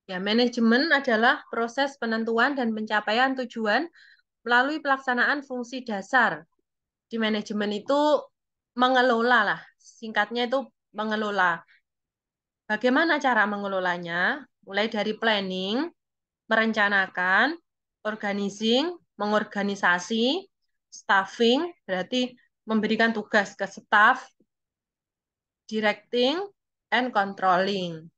Ya, manajemen adalah proses penentuan dan pencapaian tujuan melalui pelaksanaan fungsi dasar. Di manajemen itu mengelola lah, singkatnya itu mengelola. Bagaimana cara mengelolanya? Mulai dari planning, merencanakan, organizing, mengorganisasi, staffing, berarti memberikan tugas ke staff, directing, and controlling.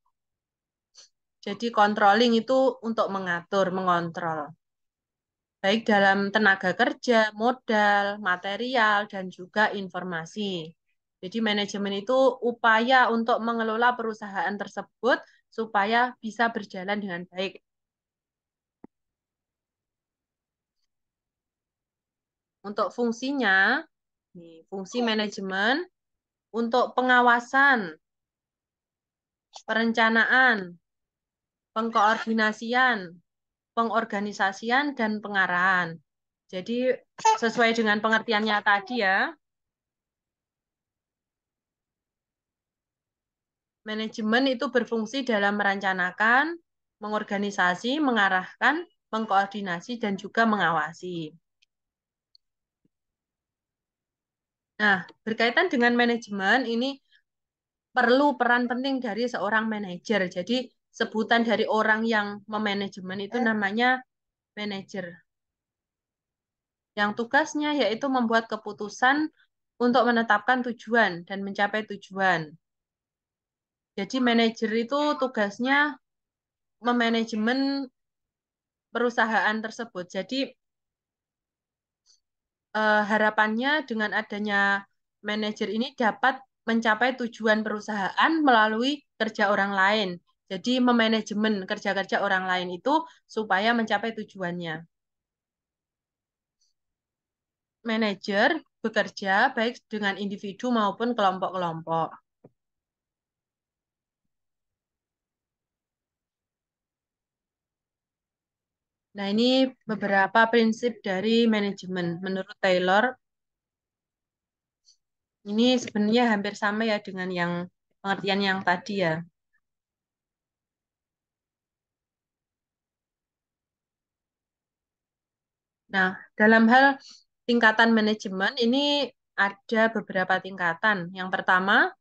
Jadi controlling itu untuk mengatur, mengontrol. Baik dalam tenaga kerja, modal, material, dan juga informasi. Jadi manajemen itu upaya untuk mengelola perusahaan tersebut supaya bisa berjalan dengan baik. Untuk fungsinya, fungsi manajemen untuk pengawasan, perencanaan, pengkoordinasian, pengorganisasian, dan pengarahan. Jadi sesuai dengan pengertiannya tadi ya, manajemen itu berfungsi dalam merencanakan, mengorganisasi, mengarahkan, mengkoordinasi, dan juga mengawasi. Nah, berkaitan dengan manajemen, ini perlu peran penting dari seorang manajer. Jadi, sebutan dari orang yang memanajemen itu namanya manajer. Yang tugasnya yaitu membuat keputusan untuk menetapkan tujuan dan mencapai tujuan. Jadi, manajer itu tugasnya memanajemen perusahaan tersebut. Jadi, harapannya dengan adanya manajer ini dapat mencapai tujuan perusahaan melalui kerja orang lain. Jadi memanajemen kerja-kerja orang lain itu supaya mencapai tujuannya. Manajer bekerja baik dengan individu maupun kelompok-kelompok. Nah, ini beberapa prinsip dari manajemen. Menurut Taylor, ini sebenarnya hampir sama ya dengan yang pengertian yang tadi ya. Nah, dalam hal tingkatan manajemen ini ada beberapa tingkatan. Yang pertama,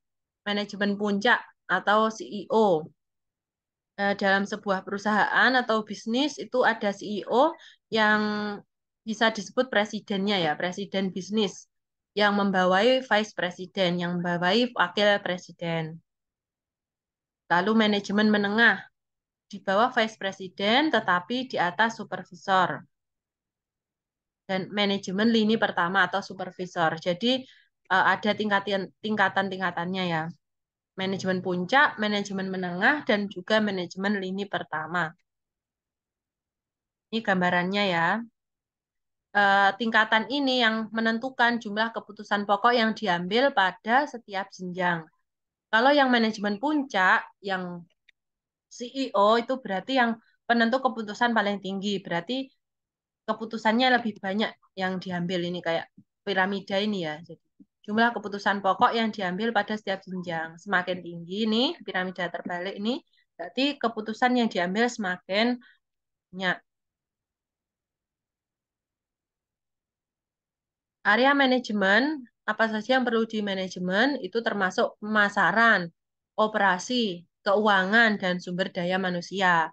manajemen puncak atau CEO. Dalam sebuah perusahaan atau bisnis itu ada CEO yang bisa disebut presidennya ya, presiden bisnis yang membawai vice president, yang membawai wakil presiden. Lalu manajemen menengah di bawah vice president tetapi di atas supervisor. Dan manajemen lini pertama atau supervisor. Jadi ada tingkatan-tingkatannya ya. Manajemen puncak, manajemen menengah, dan juga manajemen lini pertama. Ini gambarannya ya. Tingkatan ini yang menentukan jumlah keputusan pokok yang diambil pada setiap jenjang. Kalau yang manajemen puncak, yang CEO itu berarti yang penentu keputusan paling tinggi. Berarti keputusannya lebih banyak yang diambil ini kayak piramida ini ya. Jadi jumlah keputusan pokok yang diambil pada setiap jenjang semakin tinggi nih piramida terbalik ini, berarti keputusan yang diambil semakin banyak. Area manajemen apa saja yang perlu di manajemen itu termasuk pemasaran, operasi, keuangan dan sumber daya manusia.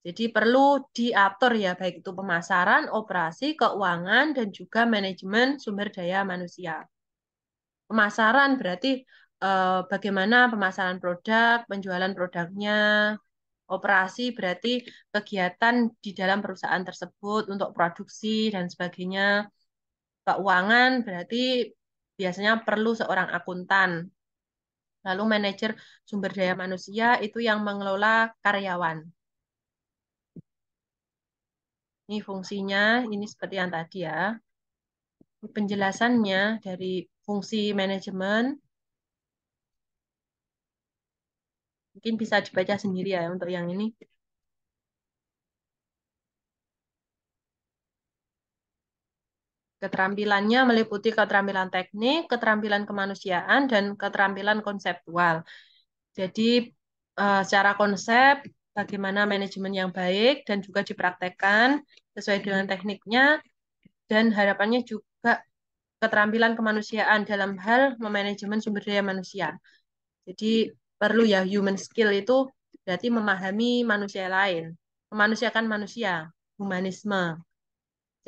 Jadi perlu diatur ya, baik itu pemasaran, operasi, keuangan, dan juga manajemen sumber daya manusia. Pemasaran berarti bagaimana pemasaran produk, penjualan produknya, operasi berarti kegiatan di dalam perusahaan tersebut untuk produksi dan sebagainya. Keuangan berarti biasanya perlu seorang akuntan. Lalu manajer sumber daya manusia itu yang mengelola karyawan. Ini fungsinya, ini seperti yang tadi ya. Penjelasannya dari fungsi manajemen, mungkin bisa dibaca sendiri ya untuk yang ini. Keterampilannya meliputi keterampilan teknik, keterampilan kemanusiaan, dan keterampilan konseptual. Jadi secara konsep, bagaimana manajemen yang baik dan juga dipraktekkan sesuai dengan tekniknya, dan harapannya juga keterampilan kemanusiaan dalam hal memanajemen sumber daya manusia. Jadi perlu ya human skill itu berarti memahami manusia lain, memanusiakan manusia, humanisme.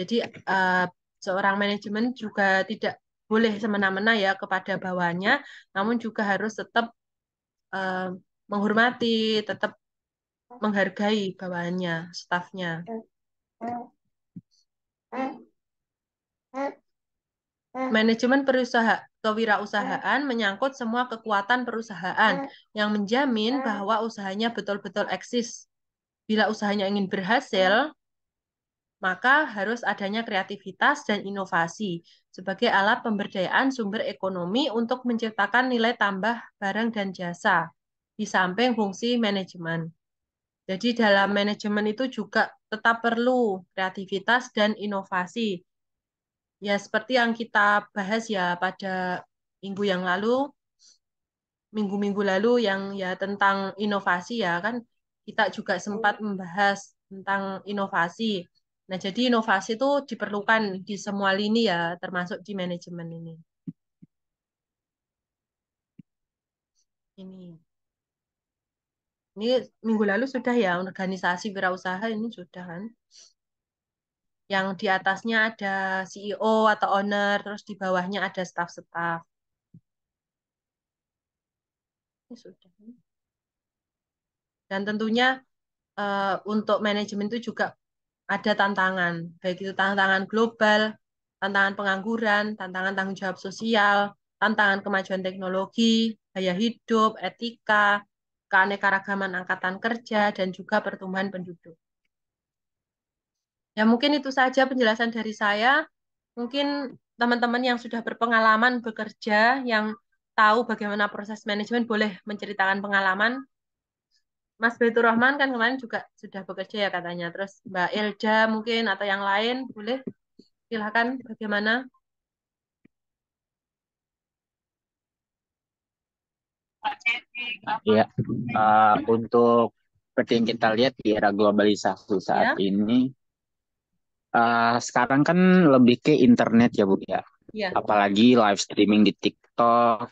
Jadi uh, seorang manajemen juga tidak boleh semena-mena ya kepada bawahannya, namun juga harus tetap uh, menghormati, tetap menghargai bawahannya, stafnya. Manajemen kewirausahaan menyangkut semua kekuatan perusahaan yang menjamin bahwa usahanya betul-betul eksis. Bila usahanya ingin berhasil, maka harus adanya kreativitas dan inovasi sebagai alat pemberdayaan sumber ekonomi untuk menciptakan nilai tambah barang dan jasa di samping fungsi manajemen. Jadi dalam manajemen itu juga tetap perlu kreativitas dan inovasi. Ya seperti yang kita bahas ya pada minggu yang lalu, minggu-minggu lalu yang ya tentang inovasi ya kan kita juga sempat membahas tentang inovasi. Nah, jadi inovasi itu diperlukan di semua lini ya, termasuk di manajemen ini. Ini. Ini minggu lalu sudah ya organisasi wirausaha ini sudah kan. Yang di atasnya ada CEO atau owner, terus di bawahnya ada staff-staff. Ini sudah. Dan tentunya untuk manajemen itu juga ada tantangan, baik itu tantangan global, tantangan pengangguran, tantangan tanggung jawab sosial, tantangan kemajuan teknologi, gaya hidup, etika, keanekaragaman angkatan kerja, dan juga pertumbuhan penduduk. Ya mungkin itu saja penjelasan dari saya. Mungkin teman-teman yang sudah berpengalaman bekerja, yang tahu bagaimana proses manajemen, boleh menceritakan pengalaman. Mas Baitur Rahman kan kemarin juga sudah bekerja ya katanya. Terus Mbak Elja mungkin atau yang lain boleh silakan bagaimana? Ya, untuk seperti yang kita lihat di era globalisasi saat Ya, ini, sekarang kan lebih ke internet ya Bu ya. ya, Apalagi live streaming di TikTok,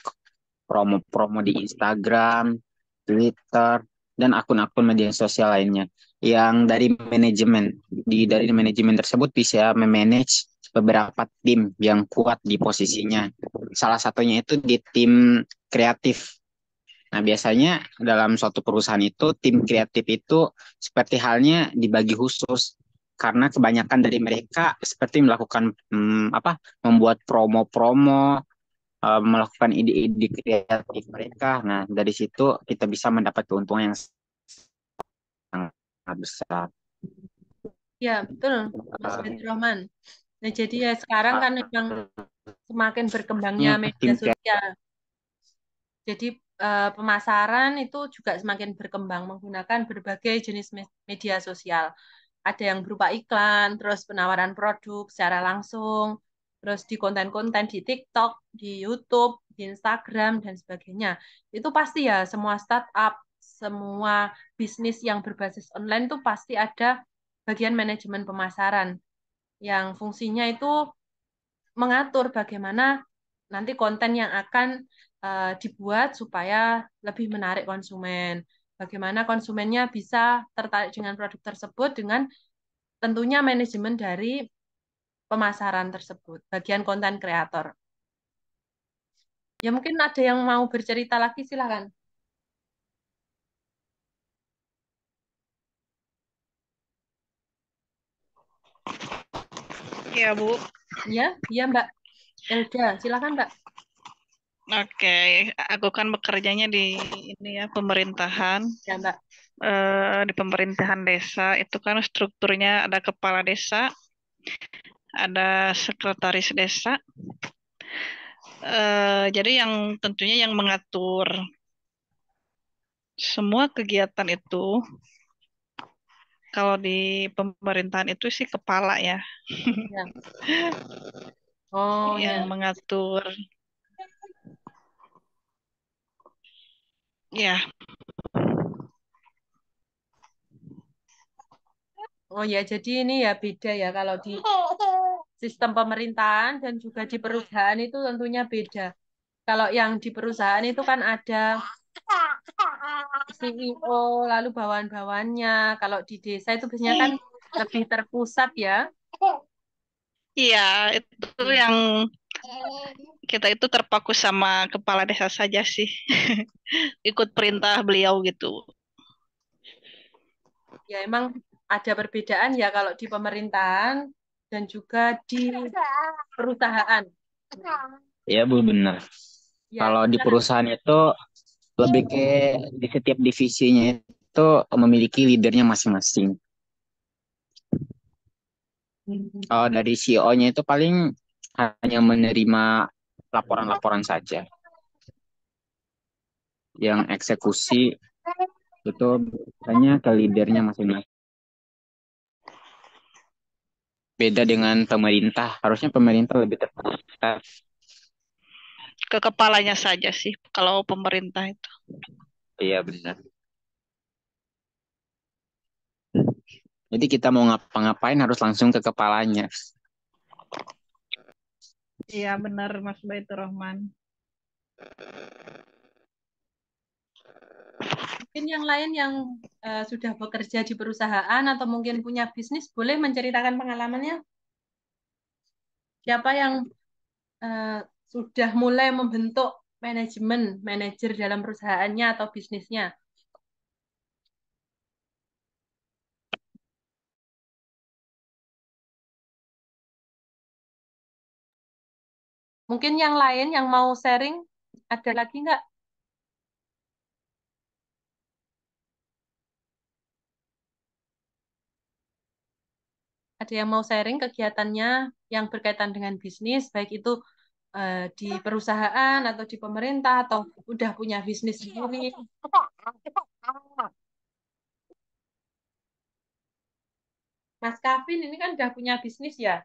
promo-promo di Instagram, Twitter, dan akun-akun media sosial lainnya. Yang dari manajemen tersebut bisa memanage beberapa tim yang kuat di posisinya. Salah satunya itu di tim kreatif. Nah, biasanya dalam suatu perusahaan itu tim kreatif itu seperti halnya dibagi khusus karena kebanyakan dari mereka seperti melakukan membuat promo-promo, melakukan ide-ide kreatif mereka. Nah, dari situ kita bisa mendapat keuntungan yang sangat besar. ya betul Mas Baitur Rahman. Nah, jadi ya sekarang kan memang semakin berkembangnya media Tim sosial. Jadi pemasaran itu juga semakin berkembang menggunakan berbagai jenis media sosial. Ada yang berupa iklan, terus penawaran produk secara langsung, terus di konten-konten di TikTok, di YouTube, di Instagram, dan sebagainya. Itu pasti ya semua startup, semua bisnis yang berbasis online itu pasti ada bagian manajemen pemasaran yang fungsinya itu mengatur bagaimana nanti konten yang akan dibuat supaya lebih menarik konsumen. Bagaimana konsumennya bisa tertarik dengan produk tersebut dengan tentunya manajemen dari pemasaran tersebut, bagian konten kreator. Ya mungkin ada yang mau bercerita lagi, silakan. Ya, Bu. Ya, ya Mbak Elda, silakan Mbak. Oke, aku kan bekerjanya di ini ya pemerintahan. Ya Mbak. Di pemerintahan desa itu kan strukturnya ada kepala desa, ada sekretaris desa. Jadi yang tentunya yang mengatur semua kegiatan itu kalau di pemerintahan itu sih kepala ya, Ya. Oh yang ya. mengatur. Ya, Oh ya, jadi ini ya beda ya kalau di sistem pemerintahan dan juga di perusahaan itu tentunya beda. Kalau yang di perusahaan itu kan ada CEO, lalu bawahan-bawahannya. Kalau di desa itu biasanya kan lebih terpusat ya. Iya, itu yang kita itu terpaku sama kepala desa saja sih. Ikut perintah beliau gitu. Ya emang ada perbedaan ya kalau di pemerintahan dan juga di perusahaan. Ya, Bu, benar. Ya, Kalau di gimana? perusahaan itu lebih ke di setiap divisinya itu memiliki leadernya masing-masing. Kalau dari CEO-nya itu paling hanya menerima laporan-laporan saja. Yang eksekusi itu hanya ke leadernya masing-masing. Beda dengan pemerintah, harusnya pemerintah lebih terpusat. Ke kepalanya saja sih kalau pemerintah itu. Iya, benar. Jadi kita mau ngapa-ngapain harus langsung ke kepalanya. Iya benar Mas Baitur Rahman. Mungkin yang lain yang sudah bekerja di perusahaan atau mungkin punya bisnis boleh menceritakan pengalamannya. Siapa yang eh, sudah mulai membentuk manajer dalam perusahaannya atau bisnisnya? Mungkin yang lain yang mau sharing, ada lagi nggak? Ada yang mau sharing kegiatannya yang berkaitan dengan bisnis, baik itu di perusahaan atau di pemerintah atau udah punya bisnis sendiri. Mas Kavin ini kan udah punya bisnis ya?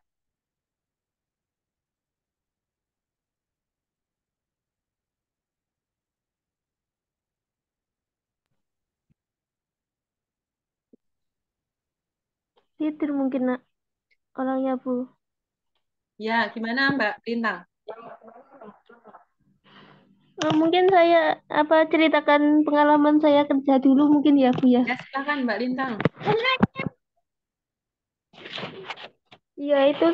Tidur mungkin nak orangnya Bu. Ya, gimana Mbak Lintang? Mungkin saya ceritakan pengalaman saya kerja dulu mungkin ya Bu ya. Ya, silakan Mbak Lintang. Iya itu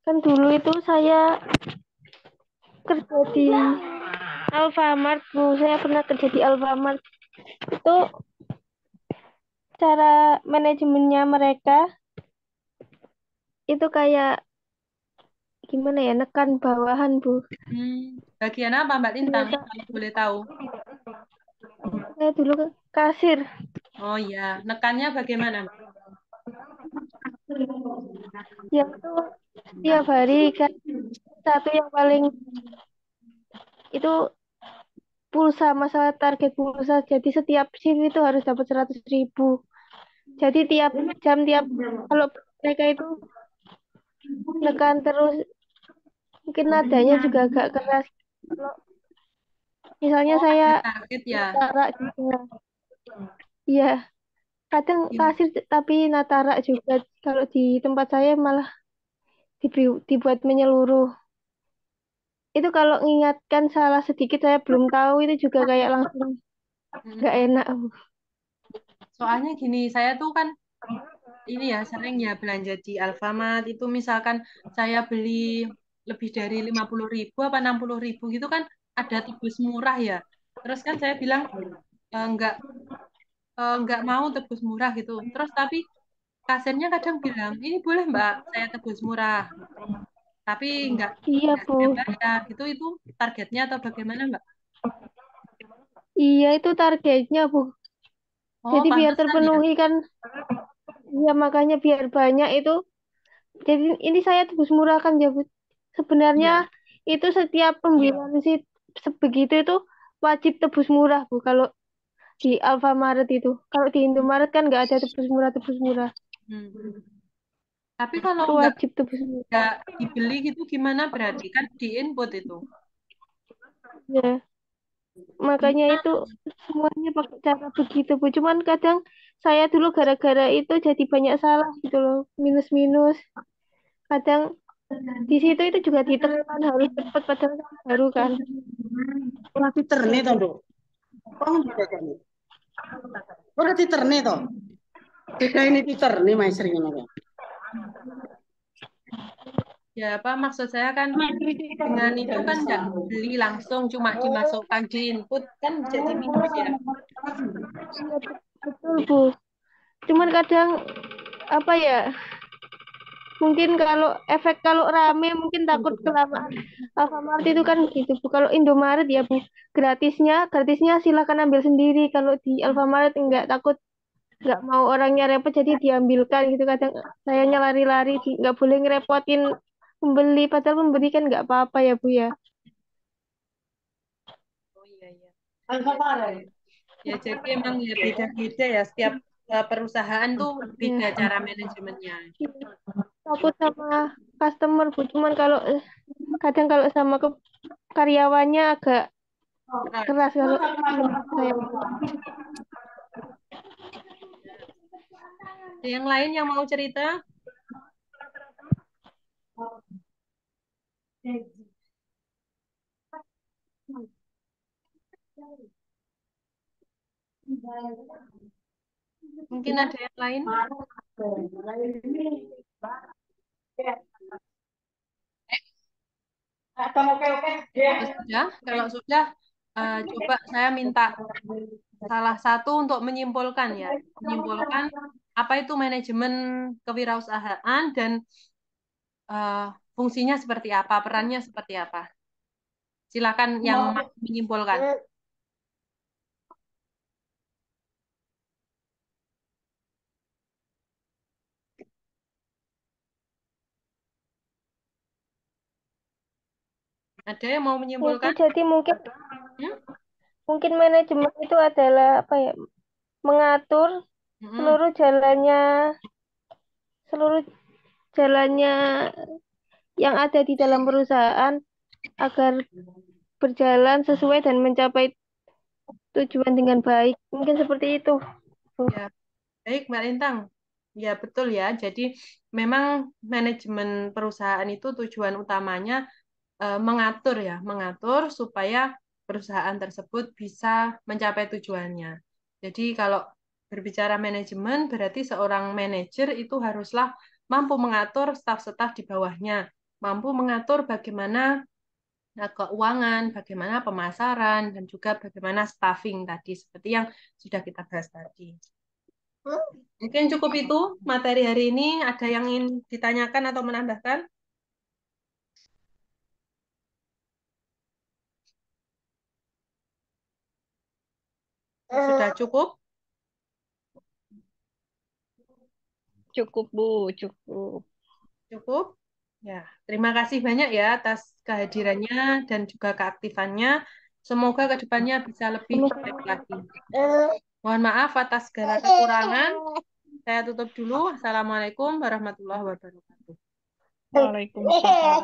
kan dulu itu saya kerja di Alfamart Bu. Saya pernah kerja di Alfamart. Itu cara manajemennya mereka itu kayak gimana ya, nekan bawahan Bu. Bagian apa Mbak Lintang? Ternyata Kalau boleh tahu. saya dulu kasir. Oh ya, nekannya bagaimana Mbak? Ya itu tiap hari kan satu yang paling itu pulsa, masalah target pulsa. Jadi setiap shift itu harus dapat 100.000. Jadi tiap jam, kalau mereka itu nekan terus, mungkin nadanya juga agak keras. Kalau misalnya Oh, saya ada target ya. natara juga, ya kadang Gim- kasir tapi natara juga. Kalau di tempat saya malah dibuat menyeluruh. Itu kalau mengingatkan salah sedikit saya belum tahu itu juga kayak langsung nggak enak. Soalnya gini, saya tuh kan ini ya sering ya belanja di Alfamart itu misalkan saya beli lebih dari 50.000 apa 60.000 gitu kan ada tebus murah ya. Terus kan saya bilang enggak enggak mau tebus murah gitu. Terus tapi kasirnya kadang bilang ini boleh Mbak saya tebus murah. Tapi Iya enggak Bu, siap bayar. Itu targetnya atau bagaimana Mbak? iya itu targetnya Bu. Oh, Jadi biar pantesan ya. terpenuhi kan, ya makanya biar banyak itu. Jadi ini saya tebus murah kan ya Bu. Sebenarnya Iya. itu setiap pembelian sih sebegitu itu wajib tebus murah Bu. Kalau di Alfamaret itu, kalau di Indomaret kan nggak ada tebus murah. Hmm. Tapi kalau Itu wajib tebus murah. nggak dibeli gitu gimana berarti kan di input itu. Ya, makanya itu semuanya pakai cara begitu Bu. Cuman kadang saya dulu gara-gara itu jadi banyak salah gitu loh, minus-minus. Kadang di situ itu juga ditekan harus cepat padahal baru kan. Ora diterne to, Nduk. Kok diterne? Ora diterne to. Beda ini diterne maestri ngono kok. Ya, apa maksud saya kan dengan itu kan nggak beli langsung, cuma dimasukkan di input kan jadi minus ya. Betul, Bu. Cuman kadang apa ya? Mungkin kalau rame mungkin takut kelamaan. Alfamart itu kan gitu, Bu. Kalau Indomaret ya, Bu. Gratisnya silakan ambil sendiri. Kalau di Alfamart takut nggak mau orangnya repot jadi diambilkan gitu. Kadang sayanya lari-lari nggak boleh ngerepotin pembeli padahal pembeli kan nggak apa-apa ya, Bu ya. Oh iya iya. Alfamart. Ya jadi emang ya beda-beda ya setiap perusahaan tuh beda cara manajemennya. Takut sama customer, Bu. Cuman kadang kalau sama karyawannya agak keras kalau saya. Ada yang lain yang mau cerita? Mungkin ada yang lain? Kalau sudah, coba saya minta salah satu untuk menyimpulkan ya, menyimpulkan apa itu manajemen kewirausahaan dan eh, fungsinya seperti apa, perannya seperti apa. Silakan yang menyimpulkan. Ada yang mau menyimpulkan? Jadi mungkin Hmm? mungkin manajemen itu adalah apa ya? Mengatur Hmm. seluruh jalannya yang ada di dalam perusahaan agar berjalan sesuai dan mencapai tujuan dengan baik. Mungkin seperti itu. Ya, baik Mbak Lintang. Ya, betul ya. Jadi memang manajemen perusahaan itu tujuan utamanya mengatur ya, mengatur supaya perusahaan tersebut bisa mencapai tujuannya. Jadi kalau berbicara manajemen berarti seorang manajer itu haruslah mampu mengatur staf-staf di bawahnya, mampu mengatur bagaimana keuangan, bagaimana pemasaran, dan juga bagaimana staffing tadi, seperti yang sudah kita bahas tadi. Mungkin cukup itu materi hari ini. Ada yang ingin ditanyakan atau menambahkan? Sudah cukup? Cukup, Bu, cukup. Cukup? Ya, terima kasih banyak ya atas kehadirannya dan juga keaktifannya. Semoga kedepannya bisa lebih baik lagi. Mohon maaf atas segala kekurangan. Saya tutup dulu. Assalamualaikum warahmatullahi wabarakatuh. Waalaikumsalam.